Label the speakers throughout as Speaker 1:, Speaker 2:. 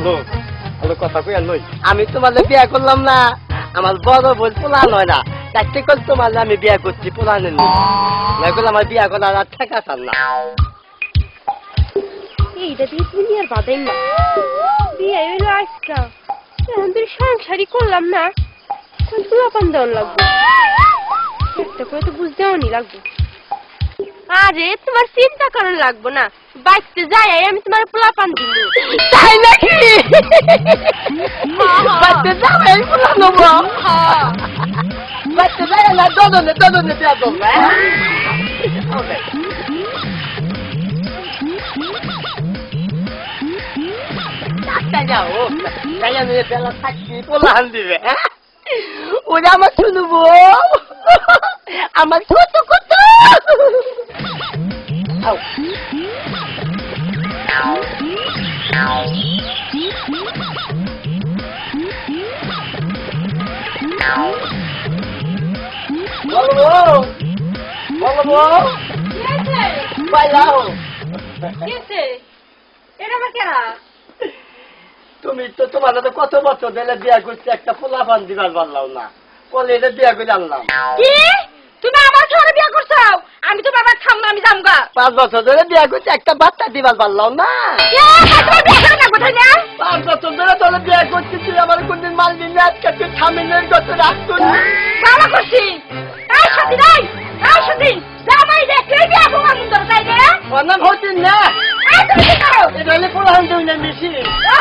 Speaker 1: Hello hello, কথা কই আর নই, আমি তোমাদের বিয়া করলাম না, আমার বড় বোন পোলা নয় না, চারটে কল তোমার আমি বিয়া করছি, পোলা নেন আমার বিয়া করার আর ঠেকা চান না।
Speaker 2: এইটা দিয়ে তুমি আর বাদাই না, বিয়ে হইলো আজকা, এখন তুই সংসারই করলাম না, পোলাপান দেওয়ার লাগবে, একটা করে তো বুঝতেও নি লাগবে। আরে তোমার চিন্তা করার লাগবো না, বাইতে যাই আমি তোমার পোলাপান দিব।
Speaker 1: তাই নাকি? বাইতে যাই পোলা নেব, বাইতে যাই না দদনে দদনে বিয়া করবে। যাও তাই আমি বেলা থাকি পোলাহান দিবে, ওরা আমার শুনবো, আমার কত কত বলবো বলবো পাইলাও। তুমি তো তোমার তো কত বছর ধরে বিয়া করছি, একটা পোলাপান দিবার পারলাম না, বলে এটা বিয়া করে আনলাম।
Speaker 2: কি তুমি আমার সাথে বিয়া করছো? আমি তো বাবার সামনে আমি যামগা।
Speaker 1: 5 বছর ধরে বিয়া করছি, একটা বাচ্চা দিবার পারলাম না। 5 বছর ধরে তোর বিয়া করছি, তুই আমার কোনদিন মানলি না, আজকে তুই স্বামীনের কত রাগ করলি।
Speaker 2: কালা করছি তাই সাথে নাই, তাই সাথে জামাই দেখে বিয়া তোমার সুন্দর তাই না?
Speaker 1: ওর নাম হতিন না, এটা হলে পোলাহান তুই না মিশি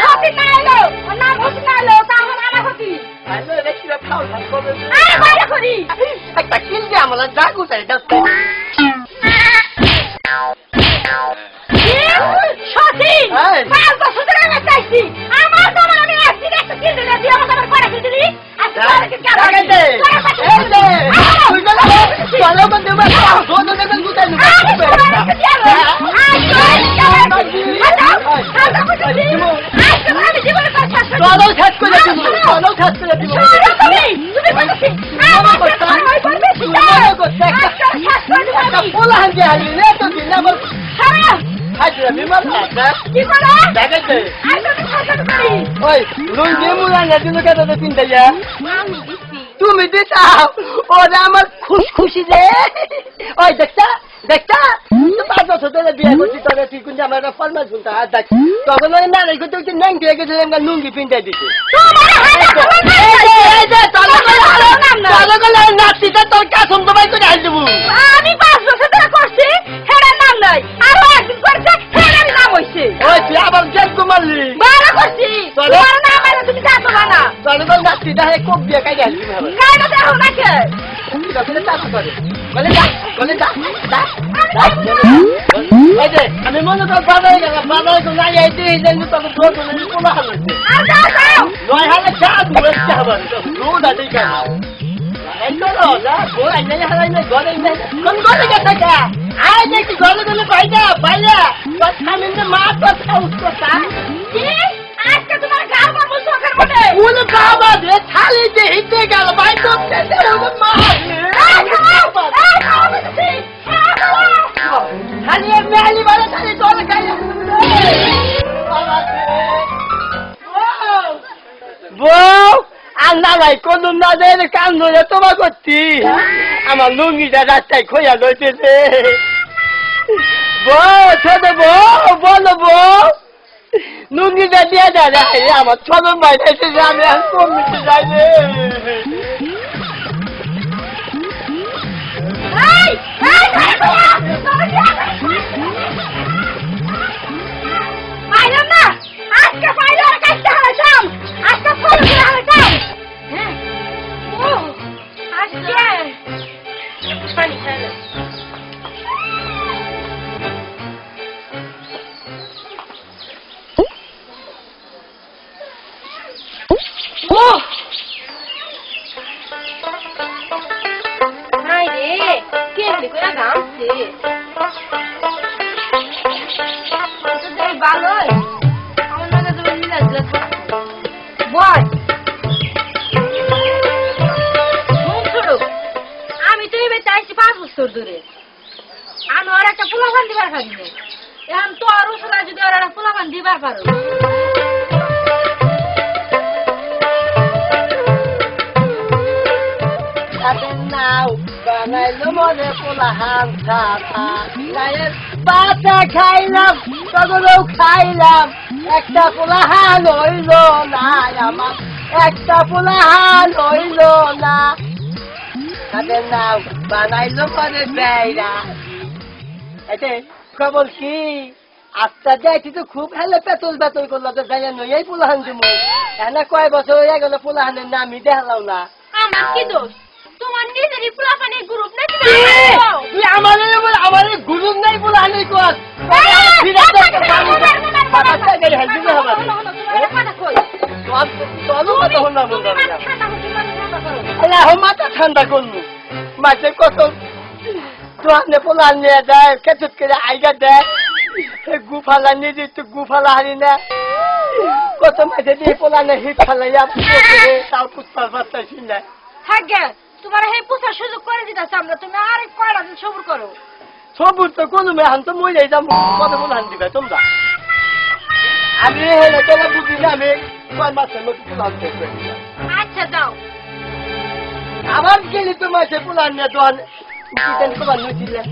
Speaker 2: হতি না এলো, ওর নাম হতি না এলো, তাহলে আমার হতি
Speaker 1: একটা কিনবে আমার ডাক উঠাই যাচ্ছে। তুমি দিতাও ওরা আমার খুশখুশি রে। ওই দেখতা দেখতা 5 বছর ধরে বিয়ে করছি, তোরা তুই কিন্তু আমার ফরমাল শুনতে হাত দেখ, তখন ওই না রেখে তুই ন্যাং দিয়ে গেছিলাম, লুঙ্গি পিন্টাই দিতে নাচিটা তোর কাছন তোমায় করে আস দেবো।
Speaker 2: আমি 5 বছর ধরে করছি, হেডার নাম নাই, আরো একদিন করছে হেডার নাম হইছে।
Speaker 1: ওই তুই আবার গেট কুমারলি
Speaker 2: ভালো করছি, তোমার নাম আরে তুমি জানো না,
Speaker 1: তাহলে তো নাচিটা হে কোপ দিয়ে কাই আসবি হবে
Speaker 2: কাইটা দেখো নাকি
Speaker 1: আমি মনে কর বাজারে গেলাম, বাজারে তো নাই আইতে তখন কোনো হাল হয়েছে 9 হালে চা দুটো খাবার রোদ আছে কেন নাই কোন না দেয় কান ধরে তোমা করছি, আমার লুঙ্গিটা রাস্তায় খোয়া লইতেছে। ছোট বউ বলো বউ, লুঙ্গিটা দিয়ে দেয়, আমার ছোট ভাই এসেছে, আমি আর কম মিটে যাই রে।
Speaker 2: আমি তো এবার চাইছি 5 বছর ধরে, আমি আর একটা পোলাপান দিবার পারি না, এখন তো আরো যদি আর একটা পোলাপান দিবার পারো
Speaker 1: হাতের নাও বানাইলো মনে পোলাহান ছাতা গায়ের পাতা খাইলাম তখনও খাইলাম একটা পোলাহান হইল না আমার একটা পোলাহান হইল না হাতের নাও বানাইলো মনে বেড়া এতে খবর কি আচ্ছা যাইছি তো খুব হেলে পেতল বেতল করলো তো যাই নই পোলাহান দিব এনে কয় বছর হয়ে গেল পোলাহানের নামই দেখালাম না
Speaker 2: আমার কি দোষ তোমার নিজেরই পোলাপানের গ্রুপ নাকি
Speaker 1: তুই আমাদের গুরুর নাই পোলাহানের কর মাথা ঠান্ডা করলু মাঝে কত তোহানে পোলাহান নিয়ে দেয় কেচুত করে আইগা দেয় গুফালা নিজে তো গুফালা হারি না কত মাঝে দিয়ে পোলানে হিট ফালাইয়া তাও পুষ্পার পারতাছি না
Speaker 2: থাকে তোমার এই পুষার সুযোগ করে দিতেছে আমরা তুমি আর কয়টা দিন সবুর করো
Speaker 1: সবুর তো কোনো মেহান তো মই যাই যাবো কত পোলাহান দিবে তোমরা আমি হেলে তোলা বুঝি না আমি কয় মাসের মধ্যে পোলাহান দেখবে
Speaker 2: আচ্ছা দাও
Speaker 1: আবার গেলি তো মাসে পোলাহান নিয়ে দোয়ান তোমার নছিলেন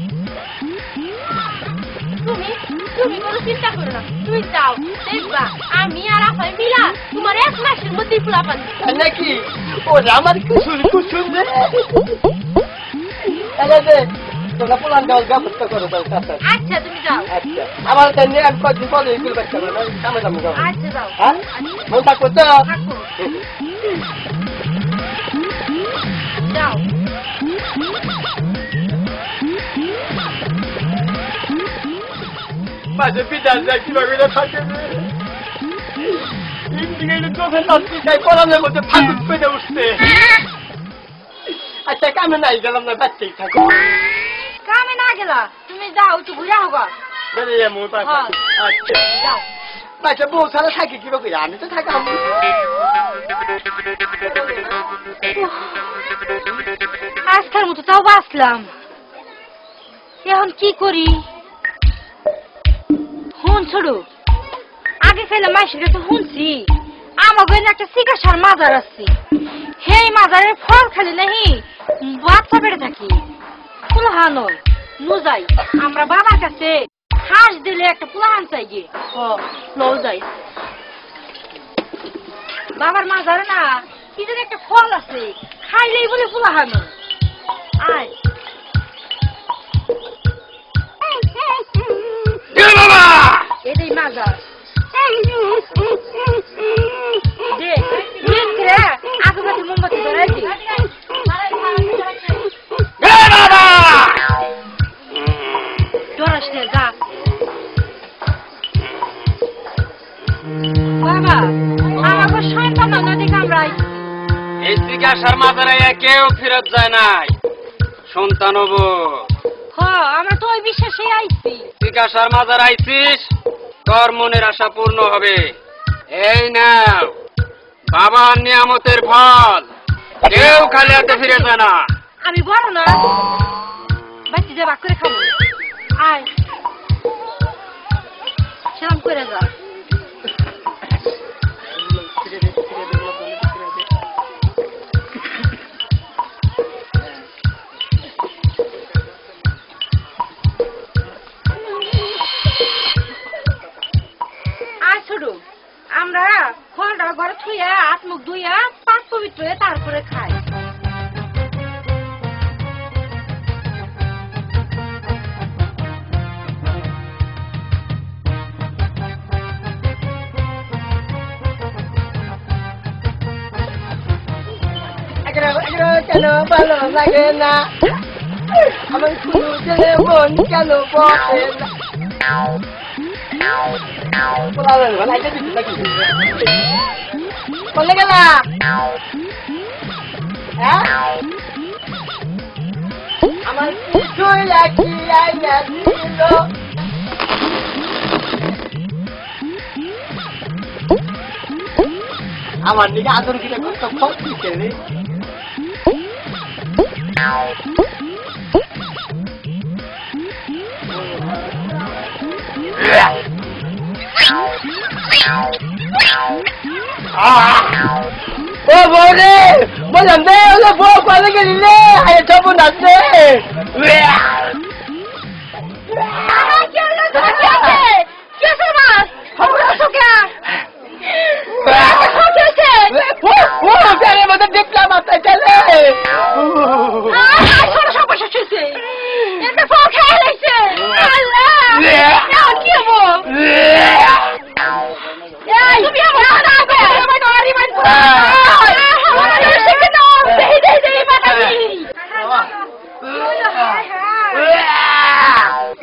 Speaker 2: তুমি তুমি কোনো চিন্তা করো না তুমি যাও দেখবা আমি আর আপাই মিলা তোমার এক মাসের মধ্যেই পোলাপান
Speaker 1: নাকি ওরা আমার কুসুর কুসুর রে তাহলে যে তোমরা পোলান দেওয়ার ব্যবস্থা করো তার কাছে
Speaker 2: আচ্ছা তুমি যাও
Speaker 1: আচ্ছা আমার কাছে আমি কদিন পরে এগুলো ব্যবস্থা করবো কামে যাবো
Speaker 2: আচ্ছা যাও
Speaker 1: হ্যাঁ মন থাকো তো
Speaker 2: যাও
Speaker 1: মাঝে পিতার যায় কিভাবে থাকে ইঞ্জিনিয়ারিং চোখের নাচতে চাই পড়ানোর মধ্যে ফাঁকুট পেতে উঠছে আচ্ছা কামে নাই গেলাম না বাচ্চাই থাকো
Speaker 2: কামে না গেলা তুমি যাও একটু ঘুরে হোক
Speaker 1: বেরিয়ে মোর পাশে আচ্ছা
Speaker 2: যাও
Speaker 1: বাচ্চা বউ ছাড়া থাকি কিভাবে আমি তো থাকাম
Speaker 2: আজকের মতো তাও বাঁচলাম এখন কি করি হুন ছোড়ো আগে ফেলে মাসির কাছে শুনছি আমাকে একটা চিকিৎসার মাজার আছে সেই মাজারের ফল খালি নাহি বাচ্চা বেড়ে থাকি পুলাহান যাই আমরা বাবার কাছে হাঁস দিলে একটা পুলাহান চাই গিয়ে যাই বাবার মাজারে না কি যেন একটা ফল আছে খাইলেই বলে পুলাহান আয় এটাই মাজার আগুবাতি মোমবাতি ধরাইছি ডরাস যা বাবা আমাকে সন্তান না দেখে আমরা
Speaker 3: এই জিজ্ঞাসার মাজারে কেউ ফেরত যায় নাই সন্তান হবো
Speaker 2: আমরা তো ওই বিশ্বাসে আইছি
Speaker 3: জিজ্ঞাসার মাজার আইছিস তোর মনের আশা পূর্ণ হবে এই নাও বাবার নিয়ামতের ফল কেউ খালি হাতে ফিরে যায় না
Speaker 2: আমি বড় না বাচ্চা যে বাক করে খাবো আয় সেরকম করে যা আমরা ফলটা ঘরে থুইয়া হাত মুখ ধুইয়া পাক পবিত্র হয়ে তারপরে খাই
Speaker 1: কেন ভালো লাগে না আমার শুধু ছেলে মন কেন বসে না বলে গেলা আমার কিছুই একই আইনা ছিল আমার দিকে আদর কিনে কত ফল দিচ্ছে রে ও বৌরে বললাম রে ওলে বউ কলে গেলি রে আরে সব নাচছে দেখলাম আপনার চলে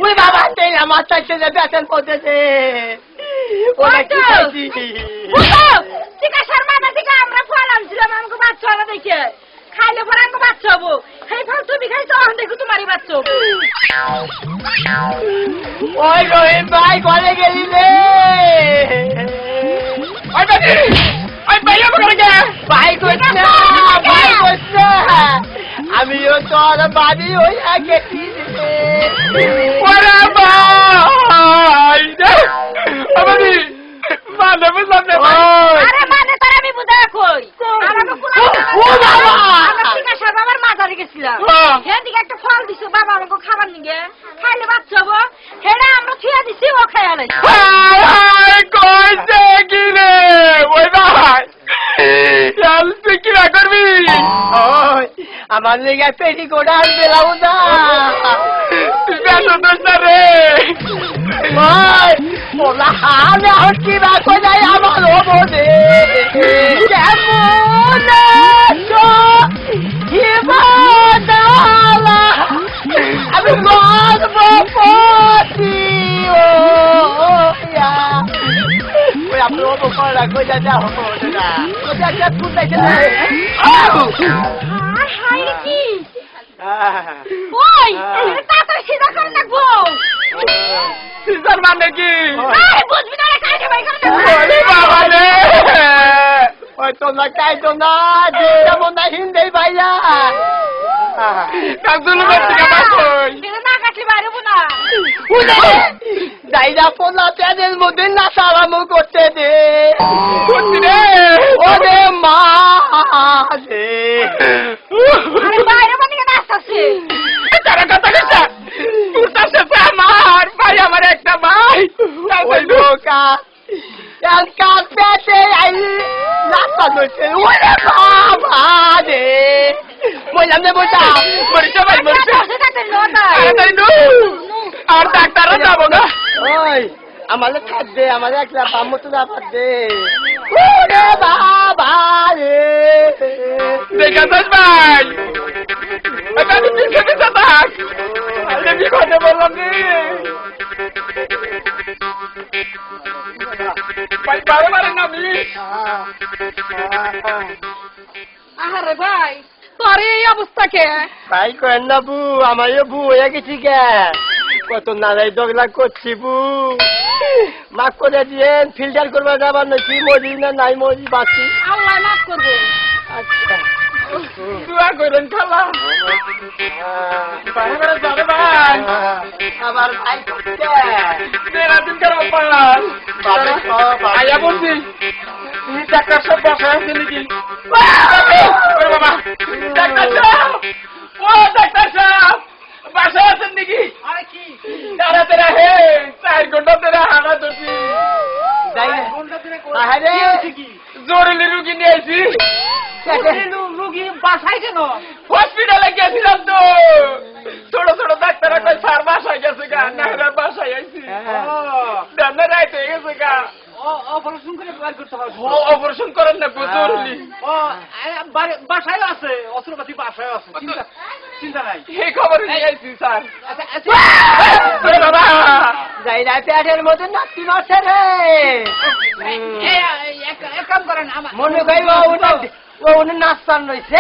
Speaker 1: ওই বাবা তেল আমার চাইছে যে বেতন পড়তেছে ওরা কি খাইছি
Speaker 2: আমরা ফল আনছিলাম আমাকে বাচ্চা হলো দেখে খাইলে পরে আমাকে বাচ্চা হবো সেই ফল তুমি খাইছো দেখো তোমারই বাচ্চা হবো
Speaker 1: ওই রহিম ভাই ঘরে গেলি রে ভাই করছে ভাই করছে আমিও তোর বাড়ি হইয়া গেছি
Speaker 2: একটা ফল দিছো বাবা আমাকে খাবার নিগে খাইলে বাচ্চা হবো সেটা আমরা থিয়া দিছি ও খাইয়া নাই
Speaker 1: কিরা করবি আমার লেগে পেটি কোটা বেলাও না রে বলা আমি আর কি রাখো যাই আমার বোধে কেমন আমি গর্ভবতী আপনার অবকর রাখো যা যা হবো না কোথায় মানে কি তোমরা চাইতো না যেমন না হিন্দি ভাইয়া যাইরা পোনা প্যানের মধ্যে না সারামো করতে দে ওরে মা রে
Speaker 2: বাইরে মানে নাচতেছে
Speaker 1: তারা কথা কইছে আমার ভাই আমার একটা ভাই কাজ পেতে রাস্তা ধরছে ওরে বাবা রে বললাম রে বোঝা মরিস ভাই মরিস আর ডাক্তারও যাবো না ওই আমাদের খাদ দে আমাদের একটা পাম মতো ব্যাপার দে ওরে বাবা রে দেখাস ভাই আমি পিছিয়ে পিছিয়ে থাক আমি কথা বললাম রে ভাই বারে বারে নামি
Speaker 2: আরে ভাই তোর এই অবস্থা কে
Speaker 1: ভাই কেন না বু আমারও বু হয়ে গেছি কে কত নারাই দগলা করছি বু মাফ করে দিয়েন ফিল্টার করবা যাবার নাকি মরি না নাই মরি বাঁচি
Speaker 2: আল্লাহ মাফ করবে
Speaker 1: আচ্ছা দোয়া করেন খালা বাইরে যাবে ভাই আবার ভাই করতে তেরা দিন কার পালাম আয়া বলছি ডাক্তার সব বসে আছে নাকি ওরে বাবা ডাক্তার সাহেব ও ডাক্তার সাহেব বাসায় আছেন নাকি আরে কি তারা তেরা হে 4 ঘন্টা তেরা হানা দছি যাই ঘন্টা তেরা আরে কি জরুরি রোগী নিয়ে আইছি রোগী বাসায় কেন হসপিটালে গেছিলাম তো ছোট ছোট ডাক্তাররা কই স্যার বাসায় গেছে গা না বাসায় আইছি দানা রাইতে গেছে গা অপারেশন করে বার করতে হবে অপারেশন করেন না জরুরি বাসায় আছে অস্ত্রপাতি বাসায় আছে চিন্তা নাই এই খবর নিয়ে আইছি স্যার বাবা যাই না পেটের মধ্যে নাতি নছে রে এক কাম করেন আমার মনে কইব উনি নাস্তান রইছে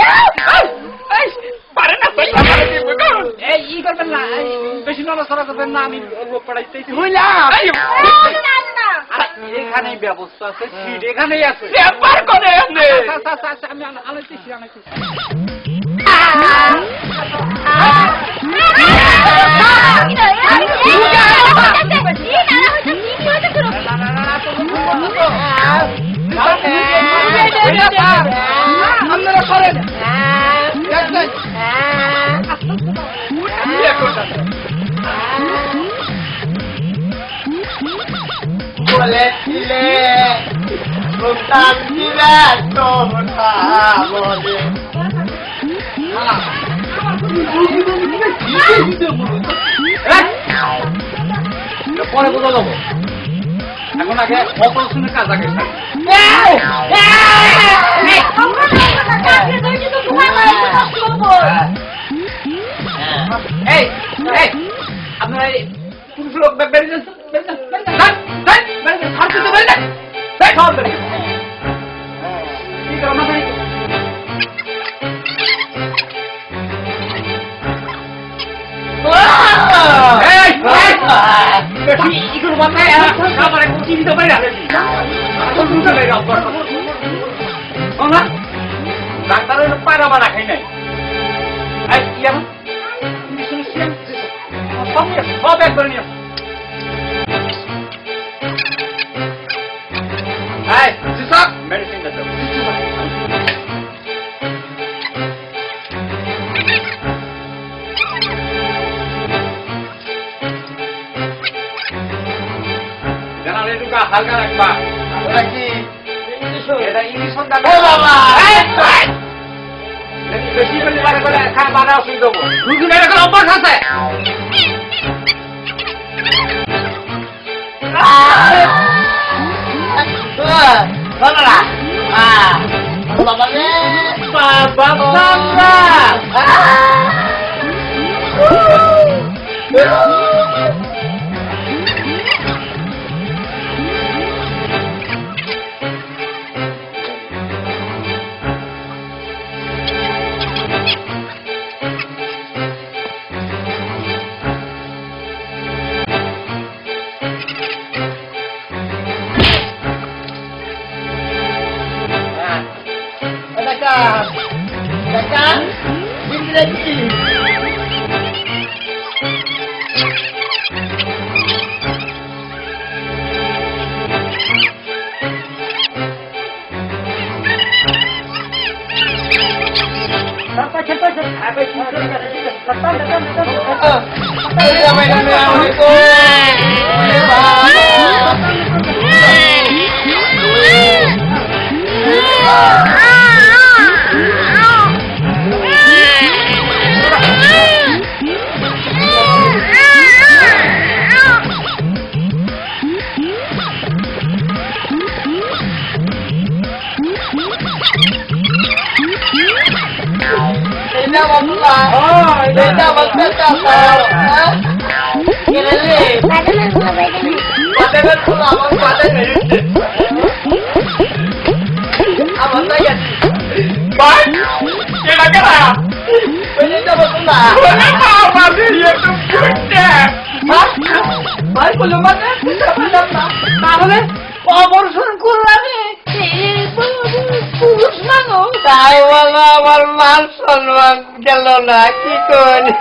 Speaker 1: পারে না এই ই করবেন না বেশি নড়াচড়া করবেন না আমি লোক পাঠাইতেছি হইলাম এখানে ব্যবস্থা আছে সিট এখানেই আছে ব্যাপার করে আপনি আমি আনাইতেছি আপনারা করেন বলেছিলে সন্তান দিলে তোমরা বলে
Speaker 3: পরে বোঝা যাবো এখন আগে অপারেশনের কাজ আগে আপনারা পুরুষ লোক বেরিয়ে ডাক্তারের পায়রা বানা খাই নাই সব একবার নিয়ে মেডিসিন হালকা রাখবা এটা ইংলিশ বেশি করে খা বাধা অসুবিধা হবো রুগী এরকম অভ্যাস আছে তাহলে অপারেশন করলামে পুরুষ মানুষ তাই বলো আমার মান সম্মান গেল না কি করি